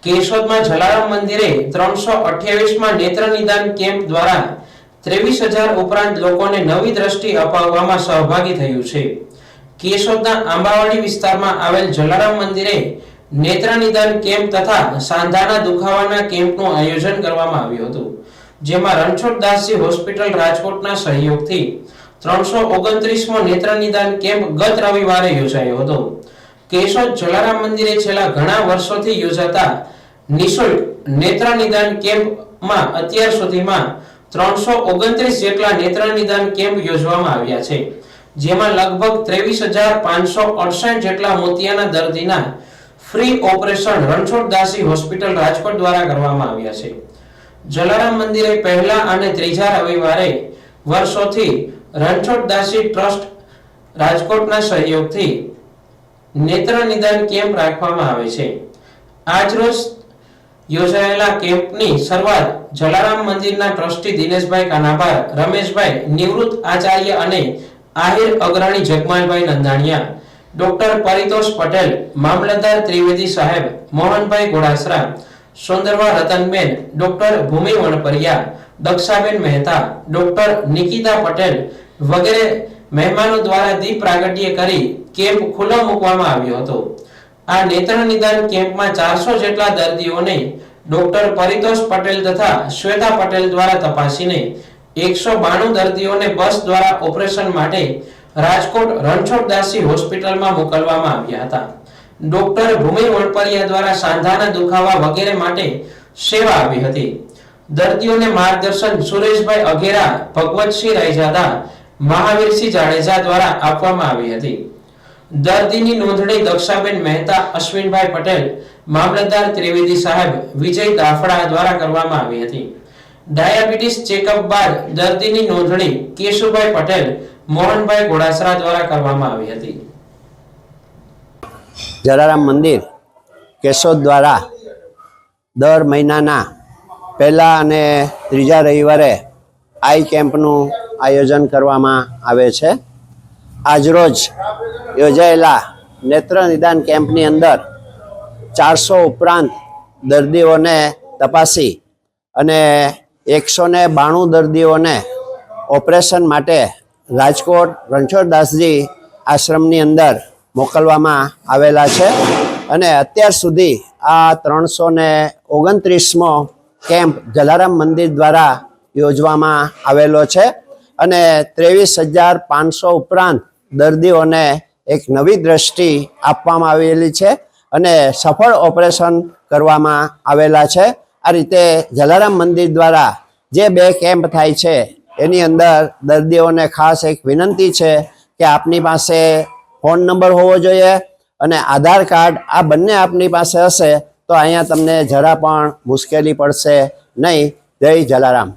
કેશોદમાં જલારામ મંદિરે 328માં નેત્ર નિદાન કેમ્પ દ્વારા 23,000 ઉપરાંત લોકોને નવી દ્રષ્ટિ અપાવવામાં સહભાગી થયું છે. કેશોદના આંબાવાડી વિસ્તારમાં આવેલ જલારામ મંદિરે નેત્ર નિદાન કેમ્પ તથા સાંધાના દુખાવાના કેમ્પનું આયોજન કરવામાં આવ્યું હતું, જેમાં રણછોડદાસજી હોસ્પિટલ રાજકોટના સહયોગથી 329મો નેત્ર નિદાન કેમ્પ ગત રવિવારે યોજાયો હતો. કેશોદ જલારામ મંદિરે છેલ્લા ઘણા વર્ષોથી યોજાતા નિઃશુલ્ક નેત્ર નિદાન કેમ્પમાં અત્યાર સુધીમાં 329 જેટલા નેત્ર નિદાન કેમ્પ યોજવામાં આવ્યા છે, જેમાં લગભગ 23,568 જેટલા મોતિયાના દર્દીના free operation Ranchhoddasji hospital Rajkot દ્વારા કરવામાં આવ્યા છે. જલારામ મંદિરે પહેલા અને ત્રીજા રવિવારે વર્ષોથી રણછોડદાસજી ટ્રસ્ટ રાજકોટના સહયોગથી નેત્ર નિદાન કેમ્પ રાખવામાં આવે છે. આજરોજ યોજાયેલા કેમ્પની શરૂઆત જલારામ મંદિરના ટ્રસ્ટી દિનેશભાઈ કાનાભાર, રમેશભાઈ નિવૃત્ત આચાર્ય અને આહિર અગ્રણી જગમાલભાઈ નંદાણીયા, ડોક્ટર પરિતોષ પટેલ, મામલતદાર ત્રિવેદી સાહેબ, મોહનભાઈ ગોડાસરા, સુંદરવા રતનબેન, ડોક્ટર ભૂમિ વણપરિયા, દક્ષાબેન મહેતા, ડોક્ટર નિકિતા પટેલ વગેરે મહેમાનો દ્વારા દીપ પ્રાગટ્ય કરી કેમ્પ ખુલ્લો મૂકવામાં આવ્યો હતો. આ નેત્ર નિદાન કેમ્પમાં 400 જેટલા દર્દીઓને ડોક્ટર પરિતોષ પટેલ તથા શ્વેતા પટેલ દ્વારા તપાસીને 192 દર્દીઓને બસ દ્વારા ઓપરેશન માટે રાજકોટ રણછોડદાસજી હોસ્પિટલમાં મોકલવામાં આવ્યા હતા. ડોક્ટર ભૂમિ વણપરિયા દ્વારા સાંધાના દુખાવા વગેરે માટે સેવા આપી હતી. દર્દીઓને માર્ગદર્શન સુરેશભાઈ અઘેરા, ભગવતસિંહ રાયજાદા, મહાવીરસિંહ જાડેજા દ્વારા આપવામાં આવી હતી. દર્દીની નોંધણી દક્ષાબેન મહેતા, અશ્વિનભાઈ પટેલ, મામલતદાર ત્રિવેદી સાહેબ, વિજય દાફડા દ્વારા કરવામાં આવી હતી. ડાયાબિટીસ ચેકઅપ બાદ દર્દીની નોંધણી કેશુભાઈ પટેલ, મોહનભાઈ ગોડાસરા દ્વારા કરવામાં આવી હતી. જલારામ મંદિર કેશોદ દ્વારા દર મહિનાના પહેલા અને ત્રીજા રવિવારે આઈ કેમ્પનું આયોજન કરવામાં આવે છે. આજરોજ યોજાયેલા નેત્ર નિદાન કેમ્પની અંદર 400 ઉપરાંત દર્દીઓને તપાસી અને 192 દર્દીઓને ઓપરેશન માટે રાજકોટ રણછોડદાસજી આશ્રમની અંદર મોકલવામાં આવેલા છે. અને અત્યાર સુધી આ 329મો કેમ્પ જલારામ મંદિર દ્વારા યોજવામાં આવેલો છે અને 23,500 ઉપરાંત દર્દીઓને એક નવી દ્રષ્ટિ આપવામાં આવેલી છે અને સફળ ઓપરેશન કરવામાં આવેલા છે. આ રીતે જલારામ મંદિર દ્વારા જે 2 કેમ્પ થાય છે એની અંદર દર્દીઓને ખાસ એક વિનંતી છે કે આપની પાસે ફોન નંબર હોવો જોઈએ અને આધાર કાર્ડ, આ બંને આપની પાસે હશે તો અહીંયા તમને જરા પણ મુશ્કેલી પડશે નહીં. જય જલારામ.